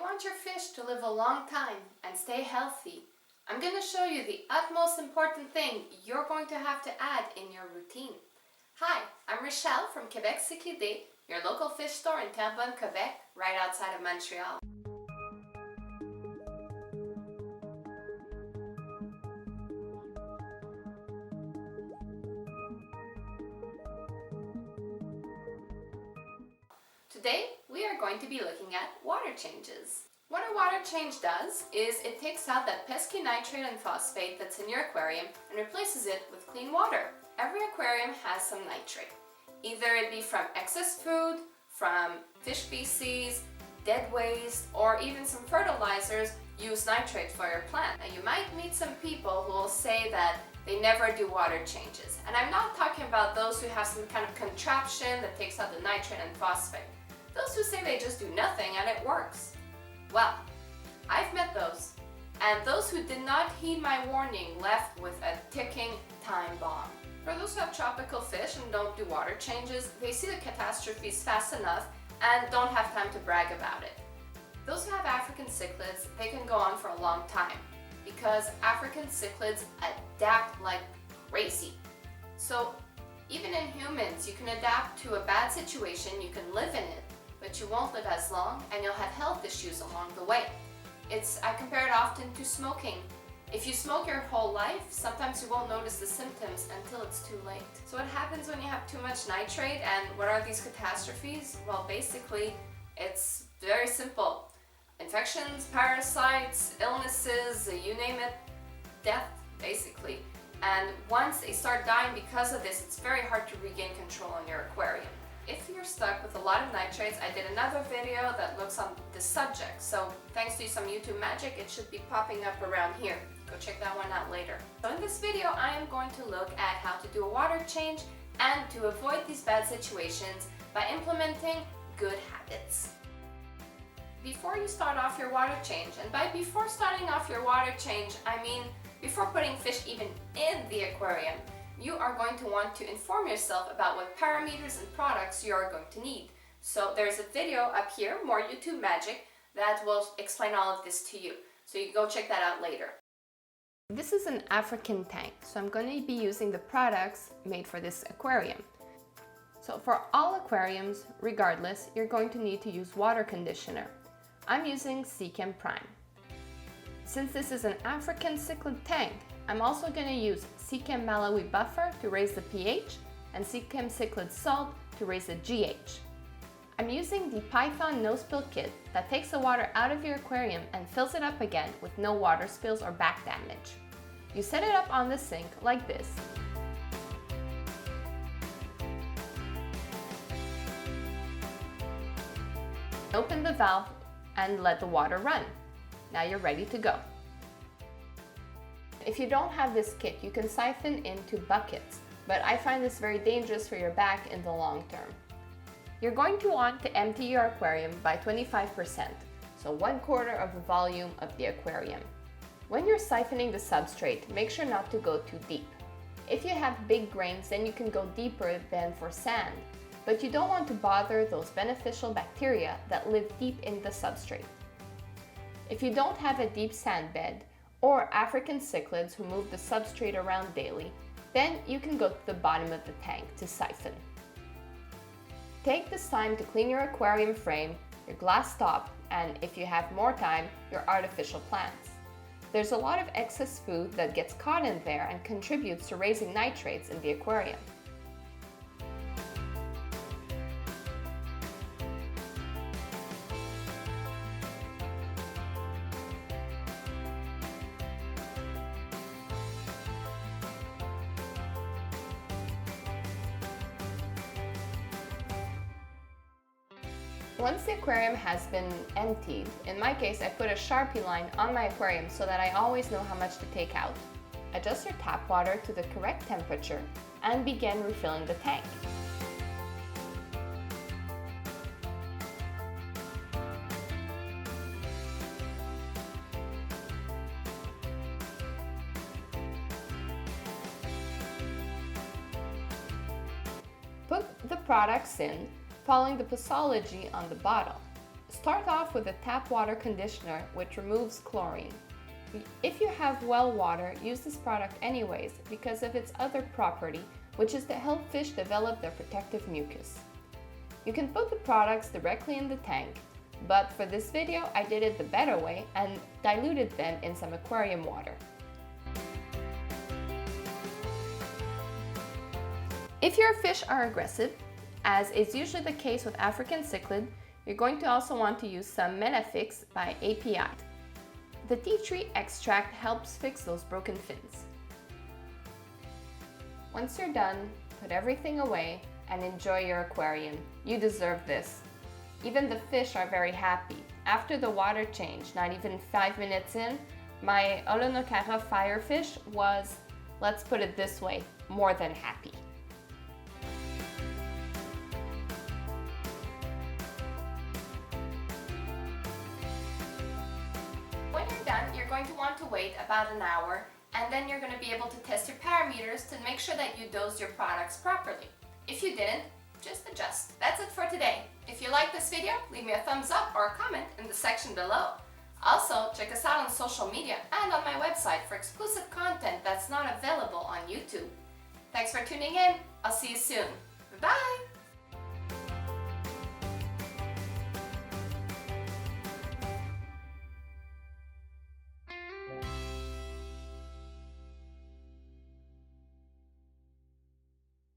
want your fish to live a long time and stay healthy, I'm going to show you the utmost important thing you're going to have to add in your routine. Hi, I'm Rochelle from Quebec CICHLIDS, your local fish store in Terrebonne, Quebec, right outside of Montreal. Today, we are going to be looking at water changes. What a water change does is it takes out that pesky nitrate and phosphate that's in your aquarium and replaces it with clean water. Every aquarium has some nitrate. Either it be from excess food, from fish feces, dead waste, or even some fertilizers use nitrate for your plant. Now you might meet some people who will say that they never do water changes. And I'm not talking about those who have some kind of contraption that takes out the nitrate and phosphate. Those who say they just do nothing and it works. Well, I've met those. And those who did not heed my warning left with a ticking time bomb. For those who have tropical fish and don't do water changes, they see the catastrophes fast enough and don't have time to brag about it. Those who have African cichlids, they can go on for a long time because African cichlids adapt like crazy. So even in humans, you can adapt to a bad situation, you can live in it, but you won't live as long and you'll have health issues along the way. I compare it often to smoking. If you smoke your whole life, sometimes you won't notice the symptoms until it's too late. So what happens when you have too much nitrate and what are these catastrophes? Well, basically, it's very simple. Infections, parasites, illnesses, you name it, death, basically. And once they start dying because of this, it's very hard to regain control on your aquarium. If you're stuck with a lot of nitrates, I did another video that looks on this subject. So thanks to some YouTube magic, it should be popping up around here. Go check that one out later. So in this video, I am going to look at how to do a water change and to avoid these bad situations by implementing good habits. Before you start off your water change, and by before starting off your water change, I mean before putting fish even in the aquarium, you are going to want to inform yourself about what parameters and products you are going to need. So there's a video up here, more YouTube magic, that will explain all of this to you. So you can go check that out later. This is an African tank, so I'm going to be using the products made for this aquarium. So for all aquariums, regardless, you're going to need to use water conditioner. I'm using CICHLIDS Prime. Since this is an African cichlid tank, I'm also going to use CICHLIDS Malawi Buffer to raise the pH and CICHLIDS Cichlid Salt to raise the GH. I'm using the Python No Spill Kit that takes the water out of your aquarium and fills it up again with no water spills or back damage. You set it up on the sink like this. Open the valve and let the water run. Now you're ready to go. If you don't have this kit, you can siphon into buckets, but I find this very dangerous for your back in the long term. You're going to want to empty your aquarium by 25%, so 1/4 of the volume of the aquarium. When you're siphoning the substrate, make sure not to go too deep. If you have big grains, then you can go deeper than for sand, but you don't want to bother those beneficial bacteria that live deep in the substrate. If you don't have a deep sand bed, or African cichlids who move the substrate around daily, then you can go to the bottom of the tank to siphon. Take this time to clean your aquarium frame, your glass top, and if you have more time, your artificial plants. There's a lot of excess food that gets caught in there and contributes to raising nitrates in the aquarium. Once the aquarium has been emptied, in my case I put a Sharpie line on my aquarium so that I always know how much to take out. Adjust your tap water to the correct temperature and begin refilling the tank. Put the products in following the posology on the bottle. Start off with a tap water conditioner which removes chlorine. If you have well water, use this product anyways because of its other property, which is to help fish develop their protective mucus. You can put the products directly in the tank, but for this video I did it the better way and diluted them in some aquarium water. If your fish are aggressive, as is usually the case with African cichlid, you're going to also want to use some Menafix by API. The tea tree extract helps fix those broken fins. Once you're done, put everything away and enjoy your aquarium. You deserve this. Even the fish are very happy. After the water change, not even 5 minutes in, my Olonokara firefish was, let's put it this way, more than happy. When you're done, you're going to want to wait about an hour, and then you're going to be able to test your parameters to make sure that you dosed your products properly. If you didn't, just adjust. That's it for today. If you like this video, leave me a thumbs up or a comment in the section below. Also, check us out on social media and on my website for exclusive content that's not available on YouTube. Thanks for tuning in. I'll see you soon. Bye!